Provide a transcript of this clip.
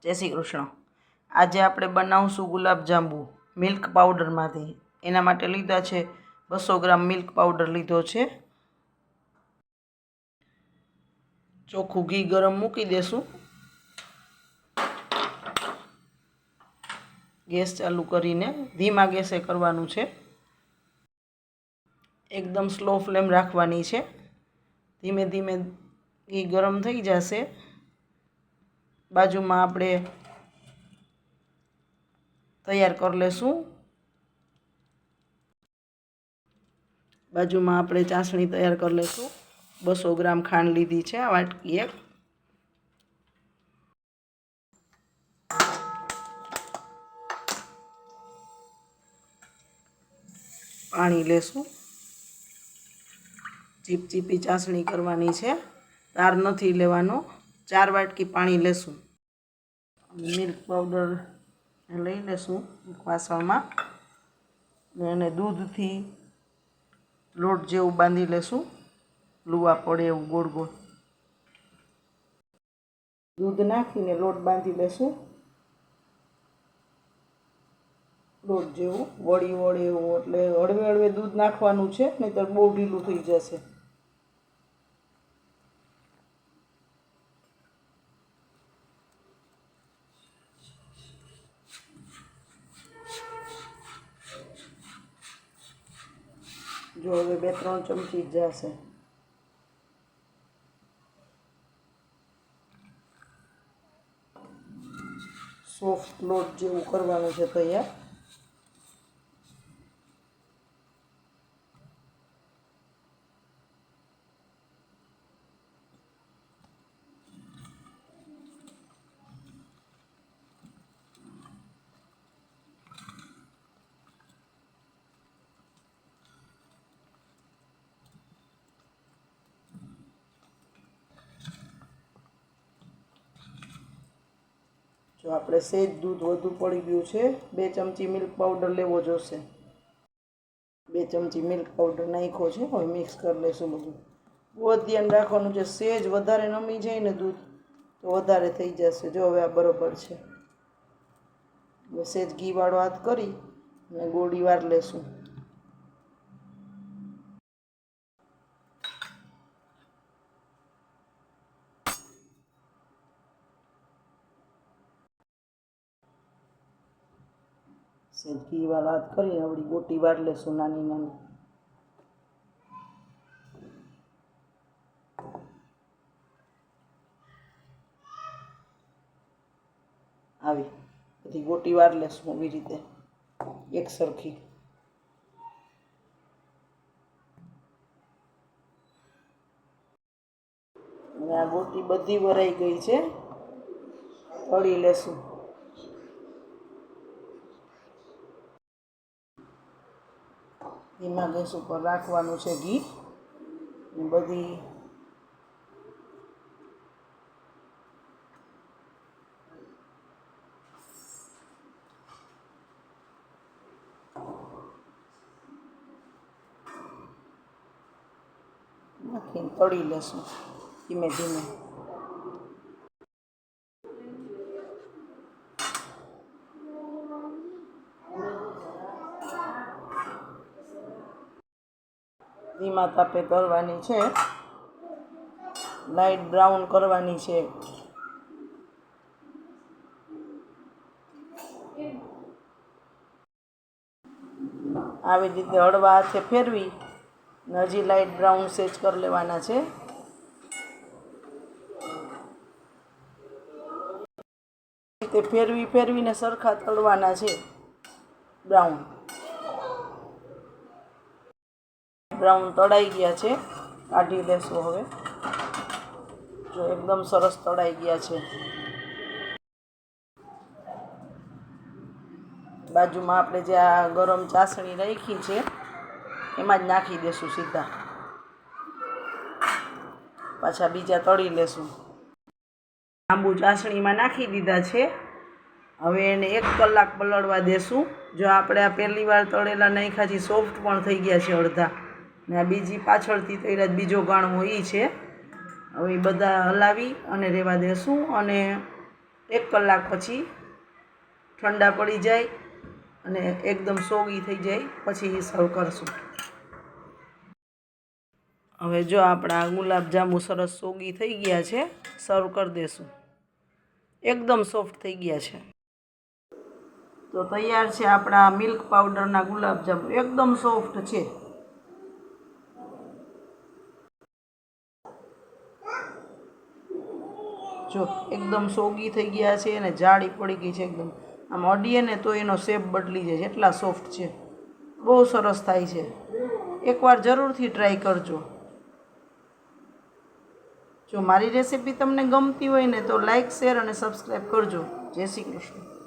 જય શ્રી કૃષ્ણ। આજે આપણે બનાવશું ગુલાબજાંબુ મિલ્ક પાવડરમાંથી। એના માટે લીધા છે 200 ગ્રામ મિલ્ક પાવડર લીધો છે। ચોખ્ખું ઘી ગરમ મૂકી દેશું। ગેસ ચાલુ કરીને ધીમા ગેસે કરવાનું છે। એકદમ સ્લો ફ્લેમ રાખવાની છે। ધીમે ધીમે ઘી ગરમ થઈ જશે। બાજુમાં આપણે તૈયાર કરી લેશું। બાજુમાં આપણે ચાસણી તૈયાર કરી લેશું। 200 ગ્રામ ખાંડ લીધી છે, આ વાટકી એક। પાણી લેશું। ચીપચીપી ચાસણી કરવાની છે, તાર નથી લેવાનો। 4 વાટકી પાણી લેશું। મિલ્ક પાવડર લઈ લેશું એક વાસણમાં અને દૂધથી લોટ જેવું બાંધી લેશું, લુવા પડે એવું ગોળ ગોળ દૂધ નાખીને લોટ બાંધી લેશું। લોટ જેવું વળી વળે એવું, એટલે હળવે હળવે દૂધ નાખવાનું છે, નહીંતર બહુ ઢીલું થઈ જશે। જો હવે 2-3 ચમચી જશે। સોફ્ટ લોટ જેવું કરવાનું છે તૈયાર। જો આપણે સહેજ દૂધ વધુ પડી ગયું છે, 2 ચમચી મિલ્ક પાવડર લેવો જોશે। 2 ચમચી મિલ્ક પાવડર નાખ્યો છે। હવે મિક્સ કરી લઈશું બધું। બહુ ધ્યાન રાખવાનું છે, સહેજ વધારે નમી જાય ને દૂધ તો વધારે થઈ જશે। જો હવે આ બરોબર છે। સહેજ ઘીવાળો હાથ કરી અને ગોળી વાર લેશું। સહેજ ઘીવાળો હાથ કરીને આવડી ગોટી વાર લેશું નાની નાની। આવી બધી ગોટી વાર લેશું આવી રીતે એક સરખી। અને આ ગોટી બધી વરાઈ ગઈ છે, તળી લેશું। ધીમા ગેસ ઉપર રાખવાનું છે ઘી, બધી નાખીને તળી લેશું ધીમે ધીમે। ધીમા તાપે તળવાની છે, લાઇટ બ્રાઉન કરવાની છે। આવી રીતે હળવા હાથે ફેરવી ને હજી લાઇટ બ્રાઉન સેજ કરી લેવાના છે। રીતે ફેરવીને સરખા તળવાના છે। બ્રાઉન તળાઈ ગયા છે, કાઢી લેશું હવે। જો એકદમ સરસ તળાઈ ગયા છે। બાજુમાં આપણે જે આ ગરમ ચાસણી રાખી છે એમાં જ નાખી દેશું સીધા। પાછા બીજા તળી લેશું। આંબુ ચાસણીમાં નાખી દીધા છે। હવે એને 1 કલાક પલળવા દેશું। જો આપણે આ પહેલી વાર તળેલા નાખ્યાથી સોફ્ટ પણ થઈ ગયા છે અડધા, ને આ બીજી પાછળથી તળ્યા બીજો ગાણો એ છે। હવે બધા હલાવી અને રહેવા દેશું અને 1 કલાક પછી ઠંડા પડી જાય અને એકદમ સોગી થઈ જાય પછી સર્વ કરશું. હવે જો આપણા ગુલાબજાંબુ સરસ સોગી થઈ ગયા છે, સર્વ કરી દેશું. એકદમ સોફ્ટ થઈ ગયા છે. તો તૈયાર છે આપણા મિલ્ક પાવડરના ગુલાબજાંબુ. એકદમ સોફ્ટ છે. જો એકદમ સોગી થઈ ગયા છે અને જાડી પડી ગઈ છે એકદમ. આમ અડીએ ને તો એનો શેપ બદલી જાય, એટલા સોફ્ટ છે. બહુ સરસ થાય છે. એકવાર જરૂરથી ટ્રાય કરજો. જો મારી રેસીપી તમને ગમતી હોય ને તો લાઈક, શેર અને સબસ્ક્રાઈબ કરજો. જય શ્રી કૃષ્ણ.